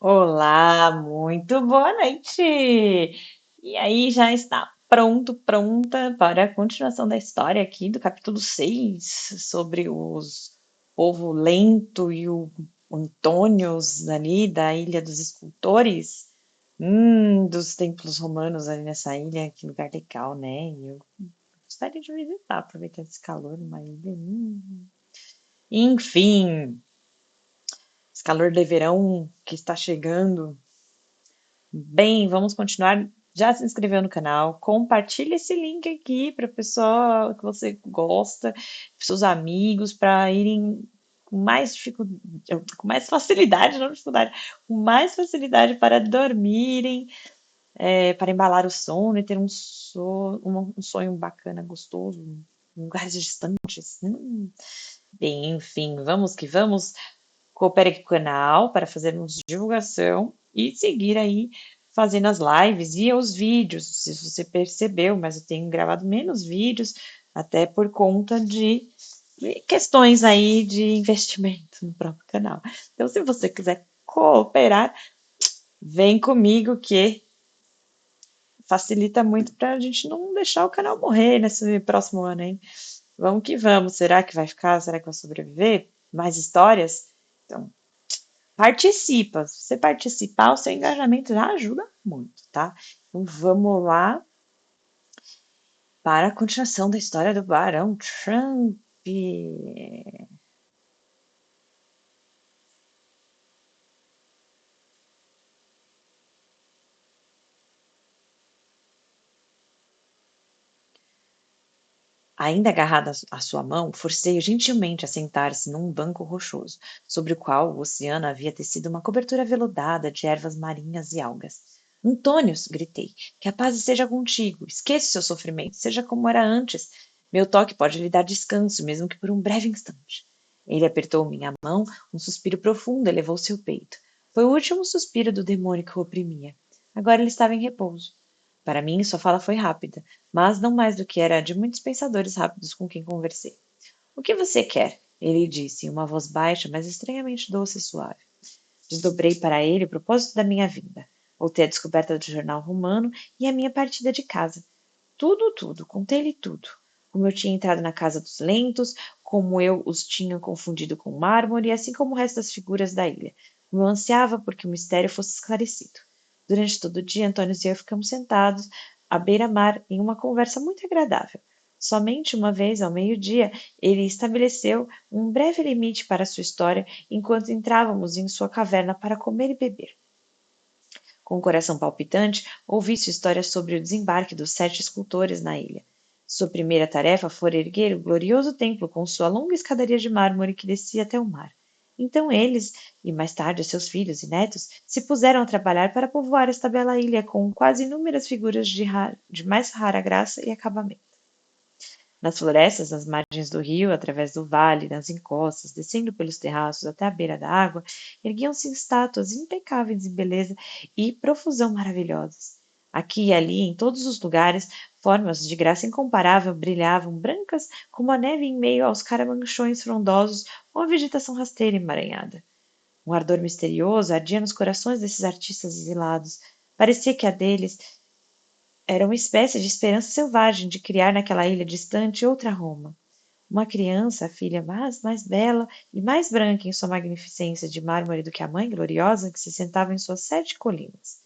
Olá, muito boa noite! E aí, já está pronta para a continuação da história aqui do capítulo 6 sobre os povo lento e o Antônios ali da Ilha dos Escultores? Dos templos romanos ali nessa ilha, que lugar legal, né? E eu gostaria de visitar, aproveitar esse calor numa ilha. Enfim, esse calor de verão que está chegando. Bem, vamos continuar. Já se inscreveu no canal? Compartilhe esse link aqui para a pessoa que você gosta, para seus amigos, para irem com mais dificuldade, com mais facilidade, não dificuldade, com mais facilidade para dormirem, para embalar o sono e ter um sonho bacana, gostoso, em lugares distantes. Bem, enfim, vamos que vamos. Coopere aqui com o canal para fazermos divulgação e seguir aí fazendo as lives e os vídeos. Se você percebeu, mas eu tenho gravado menos vídeos, até por conta de questões aí de investimento no próprio canal. Então, se você quiser cooperar, vem comigo que facilita muito para a gente não deixar o canal morrer nesse próximo ano, hein? Vamos que vamos. Será que vai ficar? Será que vai sobreviver? Mais histórias? Então, participa. Se você participar, o seu engajamento já ajuda muito, tá? Então vamos lá para a continuação da história do Barão Trump. Ainda agarrada à sua mão, forcei-o gentilmente a sentar-se num banco rochoso, sobre o qual o oceano havia tecido uma cobertura veludada de ervas marinhas e algas. Antônios, gritei, que a paz esteja contigo. Esqueça o seu sofrimento, seja como era antes. Meu toque pode lhe dar descanso, mesmo que por um breve instante. Ele apertou minha mão, um suspiro profundo elevou seu peito. Foi o último suspiro do demônio que o oprimia. Agora ele estava em repouso. Para mim, sua fala foi rápida, mas não mais do que era de muitos pensadores rápidos com quem conversei. O que você quer? Ele disse, em uma voz baixa, mas estranhamente doce e suave. Desdobrei para ele o propósito da minha vinda. Voltei a descoberta do jornal romano e a minha partida de casa. Tudo, contei-lhe tudo. Como eu tinha entrado na casa dos lentos, como eu os tinha confundido com mármore, assim como o resto das figuras da ilha. Como eu ansiava porque o mistério fosse esclarecido. Durante todo o dia, Antônio e eu ficamos sentados à beira-mar em uma conversa muito agradável. Somente uma vez, ao meio-dia, ele estabeleceu um breve limite para sua história enquanto entrávamos em sua caverna para comer e beber. Com o coração palpitante, ouvi sua história sobre o desembarque dos 7 escultores na ilha. Sua primeira tarefa fora erguer o glorioso templo com sua longa escadaria de mármore que descia até o mar. Então eles, e mais tarde seus filhos e netos, se puseram a trabalhar para povoar esta bela ilha com quase inúmeras figuras de mais rara graça e acabamento. Nas florestas, nas margens do rio, através do vale, nas encostas, descendo pelos terraços até a beira da água, erguiam-se estátuas impecáveis em beleza e profusão maravilhosas. Aqui e ali, em todos os lugares, formas de graça incomparável brilhavam brancas como a neve em meio aos caramanchões frondosos ou a vegetação rasteira e emaranhada. Um ardor misterioso ardia nos corações desses artistas exilados. Parecia que a deles era uma espécie de esperança selvagem de criar naquela ilha distante outra Roma. Uma criança, a filha mais bela e mais branca em sua magnificência de mármore do que a mãe gloriosa que se sentava em suas 7 colinas.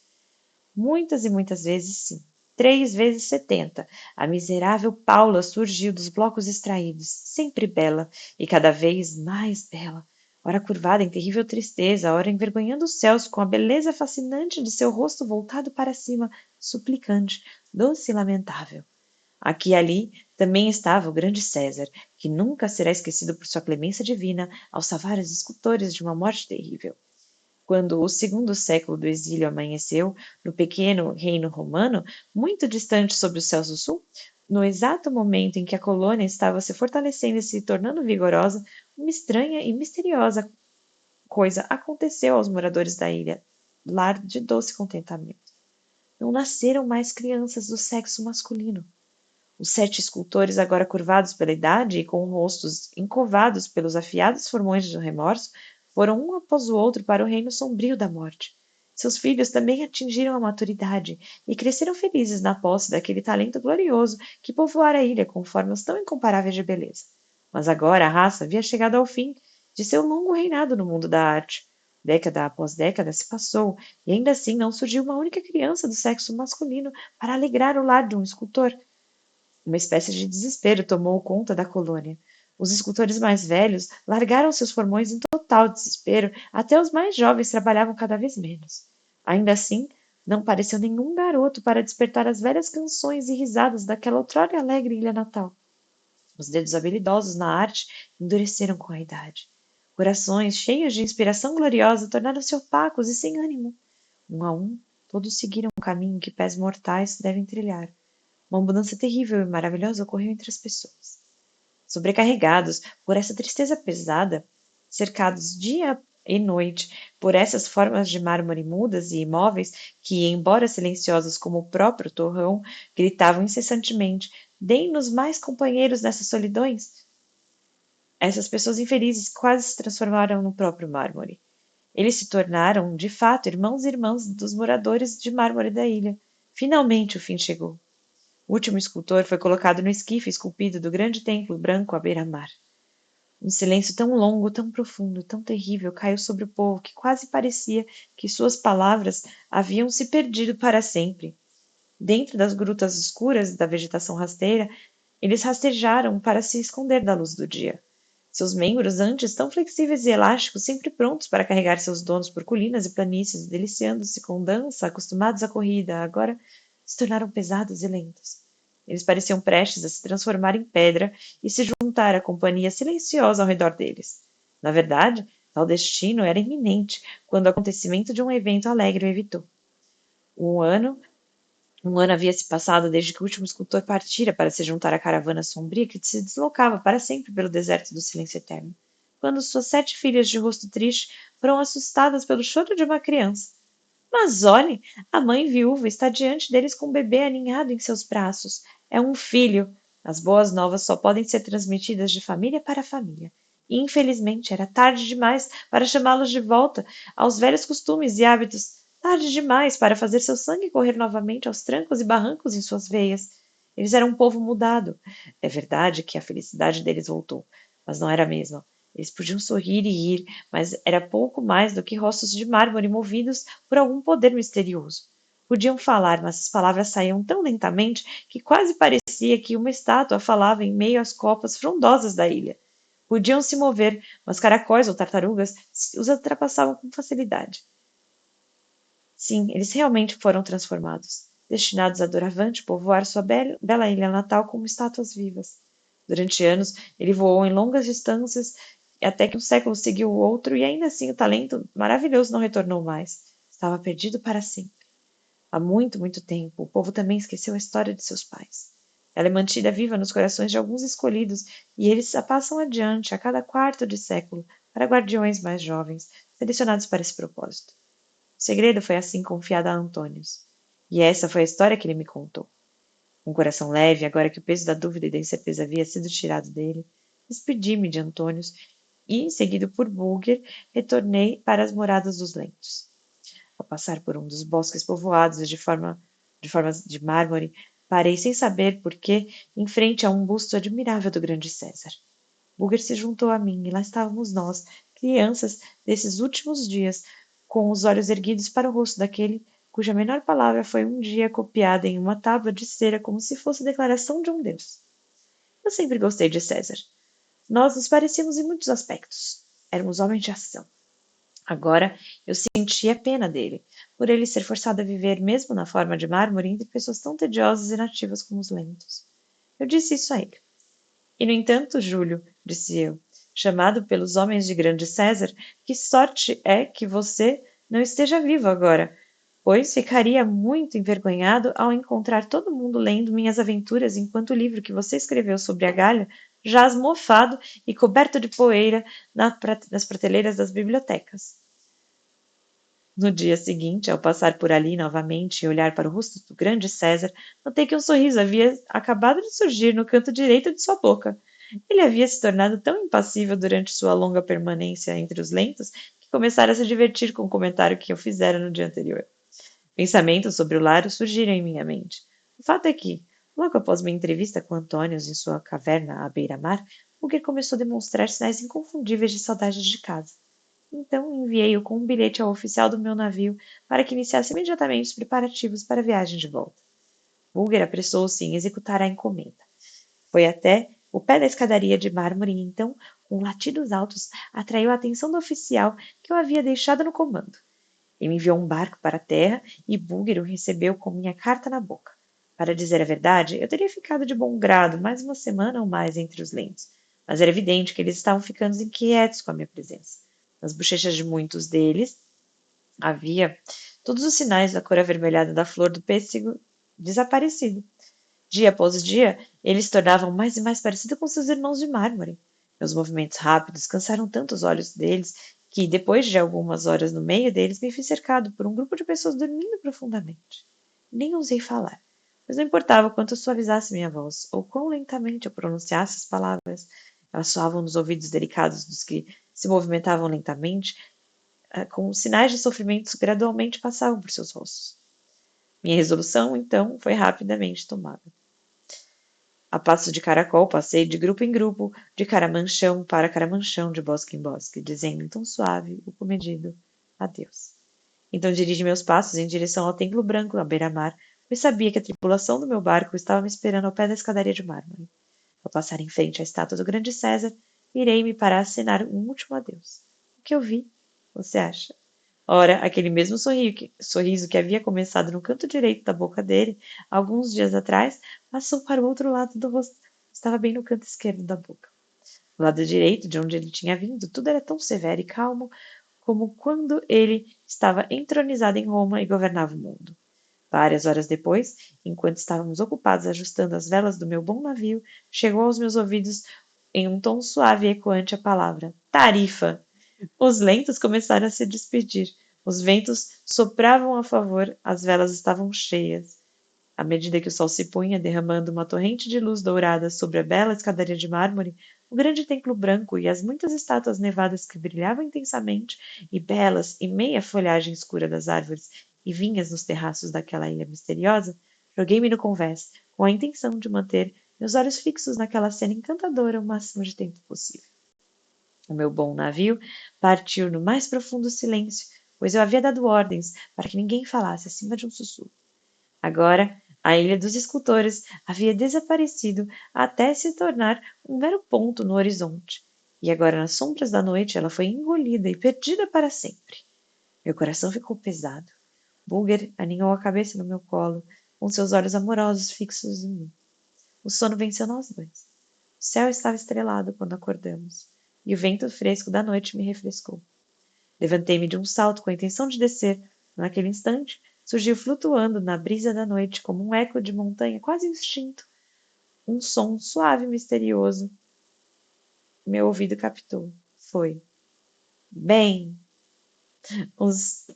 Muitas e muitas vezes, sim. 3 vezes 70. A miserável Paula surgiu dos blocos extraídos, sempre bela, e cada vez mais bela, ora curvada em terrível tristeza, ora envergonhando os céus com a beleza fascinante de seu rosto voltado para cima, suplicante, doce e lamentável. Aqui e ali também estava o grande César, que nunca será esquecido por sua clemência divina ao salvar os escultores de uma morte terrível. Quando o segundo século do exílio amanheceu, no pequeno reino romano, muito distante sobre os céus do sul, no exato momento em que a colônia estava se fortalecendo e se tornando vigorosa, uma estranha e misteriosa coisa aconteceu aos moradores da ilha, lar de doce contentamento. Não nasceram mais crianças do sexo masculino. Os 7 escultores, agora curvados pela idade e com rostos encovados pelos afiados formões do remorso, foram um após o outro para o reino sombrio da morte. Seus filhos também atingiram a maturidade e cresceram felizes na posse daquele talento glorioso que povoara a ilha com formas tão incomparáveis de beleza. Mas agora a raça havia chegado ao fim de seu longo reinado no mundo da arte. Década após década se passou e ainda assim não surgiu uma única criança do sexo masculino para alegrar o lar de um escultor. Uma espécie de desespero tomou conta da colônia. Os escultores mais velhos largaram seus formões em total desespero, até os mais jovens trabalhavam cada vez menos. Ainda assim, não pareceu nenhum garoto para despertar as velhas canções e risadas daquela outrora alegre ilha natal. Os dedos habilidosos na arte endureceram com a idade. Corações cheios de inspiração gloriosa tornaram-se opacos e sem ânimo. Um a um, todos seguiram o caminho que pés mortais devem trilhar. Uma mudança terrível e maravilhosa ocorreu entre as pessoas. Sobrecarregados por essa tristeza pesada, cercados dia e noite por essas formas de mármore mudas e imóveis que, embora silenciosas como o próprio torrão, gritavam incessantemente: "Deem-nos mais companheiros nessas solidões!" Essas pessoas infelizes quase se transformaram no próprio mármore. Eles se tornaram, de fato, irmãos e irmãs dos moradores de mármore da ilha. Finalmente o fim chegou. O último escultor foi colocado no esquife esculpido do grande templo branco à beira-mar. Um silêncio tão longo, tão profundo, tão terrível caiu sobre o povo que quase parecia que suas palavras haviam se perdido para sempre. Dentro das grutas escuras da vegetação rasteira, eles rastejaram para se esconder da luz do dia. Seus membros, antes tão flexíveis e elásticos, sempre prontos para carregar seus donos por colinas e planícies, deliciando-se com dança, acostumados à corrida, agora se tornaram pesados e lentos. Eles pareciam prestes a se transformar em pedra e se juntar à companhia silenciosa ao redor deles. Na verdade, tal destino era iminente quando o acontecimento de um evento alegre o evitou. Um ano um ano havia se passado desde que o último escultor partira para se juntar à caravana sombria que se deslocava para sempre pelo deserto do silêncio eterno, quando suas 7 filhas de rosto triste foram assustadas pelo choro de uma criança. Mas olhe, a mãe viúva está diante deles com um bebê aninhado em seus braços. É um filho. As boas novas só podem ser transmitidas de família para família. E, infelizmente, era tarde demais para chamá-los de volta aos velhos costumes e hábitos. Tarde demais para fazer seu sangue correr novamente aos trancos e barrancos em suas veias. Eles eram um povo mudado. É verdade que a felicidade deles voltou, mas não era a mesma. Eles podiam sorrir e rir, mas era pouco mais do que rostos de mármore movidos por algum poder misterioso. Podiam falar, mas as palavras saíam tão lentamente que quase parecia que uma estátua falava em meio às copas frondosas da ilha. Podiam se mover, mas caracóis ou tartarugas os ultrapassavam com facilidade. Sim, eles realmente foram transformados, destinados a doravante povoar sua bela ilha natal como estátuas vivas. Durante anos, ele voou em longas distâncias até que um século seguiu o outro e ainda assim o talento maravilhoso não retornou mais. Estava perdido para sempre. Há muito, muito tempo, o povo também esqueceu a história de seus pais. Ela é mantida viva nos corações de alguns escolhidos e eles a passam adiante a cada quarto de século para guardiões mais jovens, selecionados para esse propósito. O segredo foi assim confiado a Antônios. E essa foi a história que ele me contou. Com o coração leve, agora que o peso da dúvida e da incerteza havia sido tirado dele, despedi-me de Antônios e, seguido por Bulger, retornei para as moradas dos lentos. Ao passar por um dos bosques povoados de formas de mármore, parei sem saber por que em frente a um busto admirável do grande César. Bulger se juntou a mim e lá estávamos nós, crianças desses últimos dias, com os olhos erguidos para o rosto daquele cuja menor palavra foi um dia copiada em uma tábua de cera como se fosse a declaração de um deus. Eu sempre gostei de César. Nós nos parecíamos em muitos aspectos. Éramos homens de ação. Agora eu sentia pena dele, por ele ser forçado a viver mesmo na forma de mármore entre pessoas tão tediosas e nativas como os lentos. Eu disse isso a ele. E, no entanto, Júlio, disse eu, chamado pelos homens de grande César, que sorte é que você não esteja vivo agora, pois ficaria muito envergonhado ao encontrar todo mundo lendo minhas aventuras enquanto o livro que você escreveu sobre a Galha jaz mofado e coberto de poeira nas prateleiras das bibliotecas. No dia seguinte, ao passar por ali novamente e olhar para o rosto do grande César, notei que um sorriso havia acabado de surgir no canto direito de sua boca. Ele havia se tornado tão impassível durante sua longa permanência entre os lentos que começaram a se divertir com o comentário que eu fizera no dia anterior. Pensamentos sobre o lar surgiram em minha mente. O fato é que, logo após minha entrevista com Antônios em sua caverna à beira-mar, Booker começou a demonstrar sinais inconfundíveis de saudades de casa. Então enviei-o com um bilhete ao oficial do meu navio para que iniciasse imediatamente os preparativos para a viagem de volta. Bulger apressou-se em executar a encomenda. Foi até o pé da escadaria de mármore e então, com latidos altos, atraiu a atenção do oficial que eu havia deixado no comando. Ele me enviou um barco para a terra e Bulger o recebeu com minha carta na boca. Para dizer a verdade, eu teria ficado de bom grado mais uma semana ou mais entre os lentos, mas era evidente que eles estavam ficando inquietos com a minha presença. Nas bochechas de muitos deles havia todos os sinais da cor avermelhada da flor do pêssego desaparecido. Dia após dia, eles se tornavam mais e mais parecidos com seus irmãos de mármore. Meus movimentos rápidos cansaram tanto os olhos deles que, depois de algumas horas no meio deles, me vi cercado por um grupo de pessoas dormindo profundamente. Nem ousei falar, pois não importava quanto eu suavizasse minha voz ou quão lentamente eu pronunciasse as palavras. Elas soavam nos ouvidos delicados dos que se movimentavam lentamente, com os sinais de sofrimento gradualmente passavam por seus rostos. Minha resolução, então, foi rapidamente tomada. A passo de caracol, passei de grupo em grupo, de caramanchão para caramanchão, de bosque em bosque, dizendo em tom suave o comedido adeus. Então dirigi meus passos em direção ao templo branco à beira-mar, pois sabia que a tripulação do meu barco estava me esperando ao pé da escadaria de mármore. Ao passar em frente à estátua do grande César, virei-me para acenar um último adeus. O que eu vi, você acha? Ora, aquele mesmo sorriso que havia começado no canto direito da boca dele, alguns dias atrás, passou para o outro lado do rosto. Estava bem no canto esquerdo da boca. Do lado direito, de onde ele tinha vindo, tudo era tão severo e calmo como quando ele estava entronizado em Roma e governava o mundo. Várias horas depois, enquanto estávamos ocupados ajustando as velas do meu bom navio, chegou aos meus ouvidos em um tom suave e ecoante a palavra tarifa. Os lentos começaram a se despedir. Os ventos sopravam a favor, as velas estavam cheias. À medida que o sol se punha, derramando uma torrente de luz dourada sobre a bela escadaria de mármore, o grande templo branco e as muitas estátuas nevadas que brilhavam intensamente e belas em meia folhagem escura das árvores e vinhas nos terraços daquela ilha misteriosa, joguei-me no convés, com a intenção de manter meus olhos fixos naquela cena encantadora o máximo de tempo possível. O meu bom navio partiu no mais profundo silêncio, pois eu havia dado ordens para que ninguém falasse acima de um sussurro. Agora, a Ilha dos Escultores havia desaparecido até se tornar um mero ponto no horizonte, e agora nas sombras da noite ela foi engolida e perdida para sempre. Meu coração ficou pesado. Bulger aninhou a cabeça no meu colo, com seus olhos amorosos fixos em mim. O sono venceu nós dois. O céu estava estrelado quando acordamos, e o vento fresco da noite me refrescou. Levantei-me de um salto com a intenção de descer. Naquele instante, surgiu flutuando na brisa da noite, como um eco de montanha quase extinto, um som suave e misterioso. Meu ouvido captou. Foi. Bem, os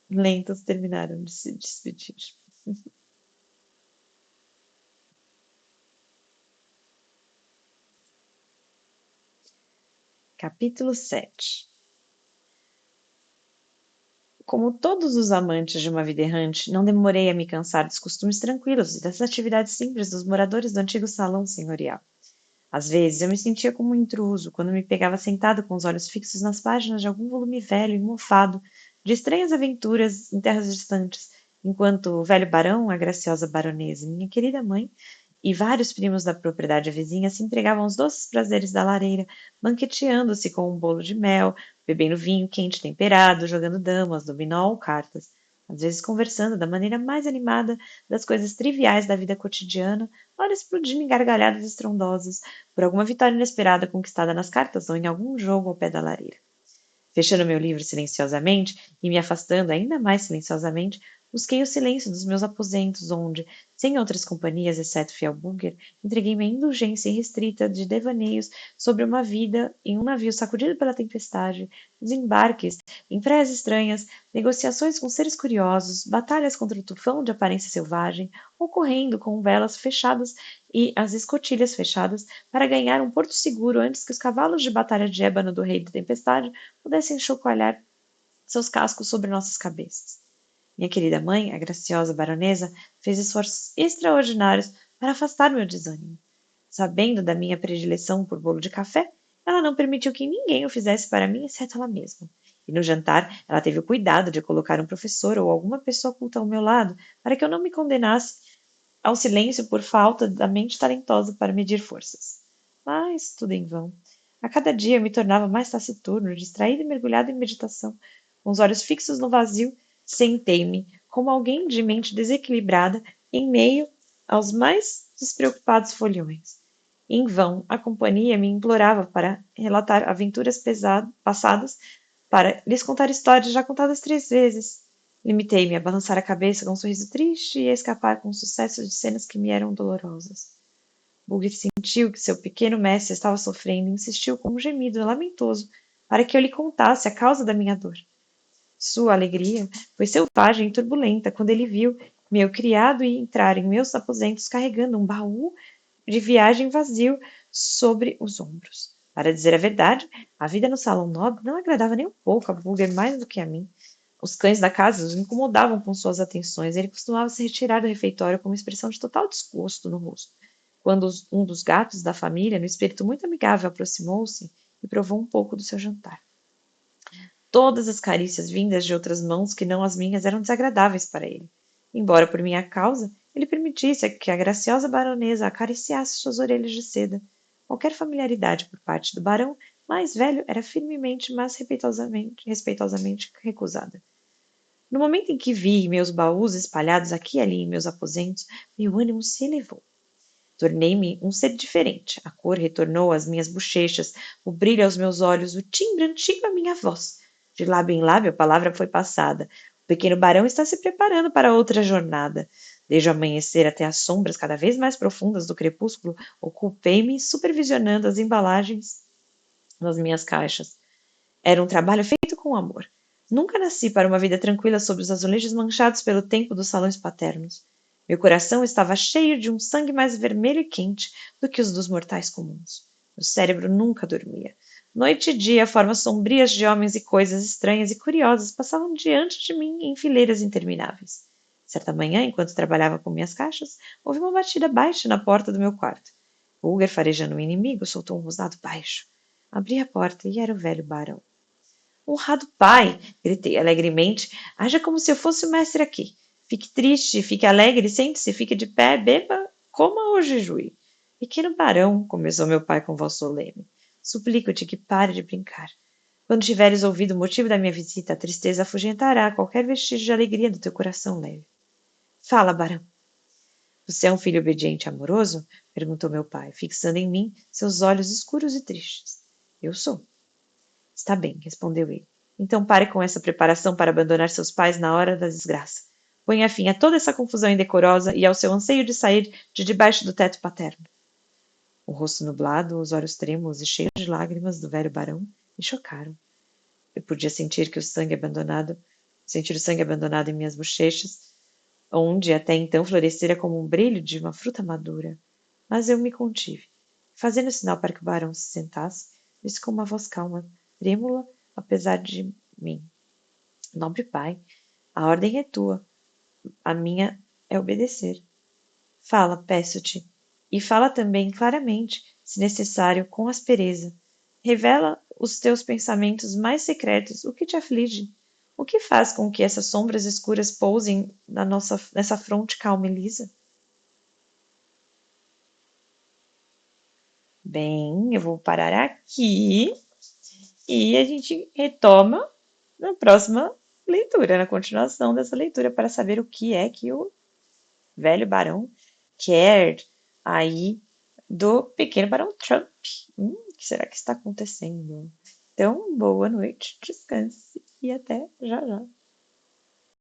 lentos terminaram de se despedir. Capítulo 7. Como todos os amantes de uma vida errante, não demorei a me cansar dos costumes tranquilos e das atividades simples dos moradores do antigo salão senhorial. Às vezes eu me sentia como um intruso quando me pegava sentado com os olhos fixos nas páginas de algum volume velho e mofado de estranhas aventuras em terras distantes, enquanto o velho barão, a graciosa baronesa e minha querida mãe e vários primos da propriedade vizinha se entregavam aos doces prazeres da lareira, banqueteando-se com um bolo de mel, bebendo vinho quente temperado, jogando damas, dominó ou cartas, às vezes conversando da maneira mais animada das coisas triviais da vida cotidiana, ora explodindo em gargalhadas estrondosas por alguma vitória inesperada conquistada nas cartas ou em algum jogo ao pé da lareira. Fechando meu livro silenciosamente e me afastando ainda mais silenciosamente, busquei o silêncio dos meus aposentos, onde, sem outras companhias exceto fiel Bunker, entreguei-me à indulgência irrestrita de devaneios sobre uma vida em um navio sacudido pela tempestade, desembarques em praias estranhas, negociações com seres curiosos, batalhas contra o tufão de aparência selvagem, ou correndo com velas fechadas e as escotilhas fechadas para ganhar um porto seguro antes que os cavalos de batalha de ébano do rei da tempestade pudessem chocalhar seus cascos sobre nossas cabeças. Minha querida mãe, a graciosa baronesa, fez esforços extraordinários para afastar meu desânimo. Sabendo da minha predileção por bolo de café, ela não permitiu que ninguém o fizesse para mim, exceto ela mesma. E no jantar, ela teve o cuidado de colocar um professor ou alguma pessoa culta ao meu lado, para que eu não me condenasse ao silêncio por falta da mente talentosa para medir forças. Mas tudo em vão. A cada dia eu me tornava mais taciturno, distraído e mergulhado em meditação. Com os olhos fixos no vazio, sentei-me, como alguém de mente desequilibrada, em meio aos mais despreocupados foliões. Em vão, a companhia me implorava para relatar aventuras passadas, para lhes contar histórias já contadas 3 vezes. Limitei-me a balançar a cabeça com um sorriso triste e a escapar com sucesso de cenas que me eram dolorosas. Bulger sentiu que seu pequeno mestre estava sofrendo e insistiu com um gemido lamentoso para que eu lhe contasse a causa da minha dor. Sua alegria foi selvagem e turbulenta quando ele viu meu criado entrar em meus aposentos carregando um baú de viagem vazio sobre os ombros. Para dizer a verdade, a vida no salão nobre não agradava nem um pouco a Bulger mais do que a mim. Os cães da casa os incomodavam com suas atenções. Ele costumava se retirar do refeitório com uma expressão de total desgosto no rosto. Quando um dos gatos da família, no espírito muito amigável, aproximou-se e provou um pouco do seu jantar. Todas as carícias vindas de outras mãos que não as minhas eram desagradáveis para ele. Embora por minha causa, ele permitisse que a graciosa baronesa acariciasse suas orelhas de seda. Qualquer familiaridade por parte do barão mais velho era firmemente, mas respeitosamente recusada. No momento em que vi meus baús espalhados aqui e ali em meus aposentos, meu ânimo se elevou. Tornei-me um ser diferente. A cor retornou às minhas bochechas, o brilho aos meus olhos, o timbre antigo à minha voz. De lábio em lábio a palavra foi passada. O pequeno barão está se preparando para outra jornada. Desde o amanhecer até as sombras cada vez mais profundas do crepúsculo, ocupei-me supervisionando as embalagens nas minhas caixas. Era um trabalho feito com amor. Nunca nasci para uma vida tranquila sob os azulejos manchados pelo tempo dos salões paternos. Meu coração estava cheio de um sangue mais vermelho e quente do que os dos mortais comuns. Meu cérebro nunca dormia. Noite e dia, formas sombrias de homens e coisas estranhas e curiosas passavam diante de mim em fileiras intermináveis. Certa manhã, enquanto trabalhava com minhas caixas, houve uma batida baixa na porta do meu quarto. Bulger, farejando um inimigo, soltou um rosnado baixo. Abri a porta e era o velho barão. Honrado pai, gritei alegremente, haja como se eu fosse o mestre aqui. Fique triste, fique alegre, sente-se, fique de pé, beba, coma ou jejue. Pequeno barão, começou meu pai com voz solene, suplico-te que pare de brincar. Quando tiveres ouvido o motivo da minha visita, a tristeza afugentará qualquer vestígio de alegria do teu coração leve. Fala, barão. Você é um filho obediente e amoroso? Perguntou meu pai, fixando em mim seus olhos escuros e tristes. Eu sou. Está bem, respondeu ele. Então pare com essa preparação para abandonar seus pais na hora da desgraça. Ponha fim a toda essa confusão indecorosa e ao seu anseio de sair de debaixo do teto paterno. O rosto nublado, os olhos trêmulos e cheios de lágrimas do velho barão me chocaram. Eu podia sentir o sangue abandonado em minhas bochechas, onde até então florescera como um brilho de uma fruta madura. Mas eu me contive. Fazendo sinal para que o barão se sentasse, disse com uma voz calma, trêmula, apesar de mim. Nobre pai, a ordem é tua, a minha é obedecer. Fala, peço-te, e fala também claramente, se necessário, com aspereza. Revela os teus pensamentos mais secretos, o que te aflige. O que faz com que essas sombras escuras pousem nessa fronte calma e lisa? Bem, eu vou parar aqui e a gente retoma na próxima leitura, na continuação dessa leitura, para saber o que é que o velho barão quer aí do pequeno barão Trump. O que será que está acontecendo? Então, boa noite, descanse e até já já.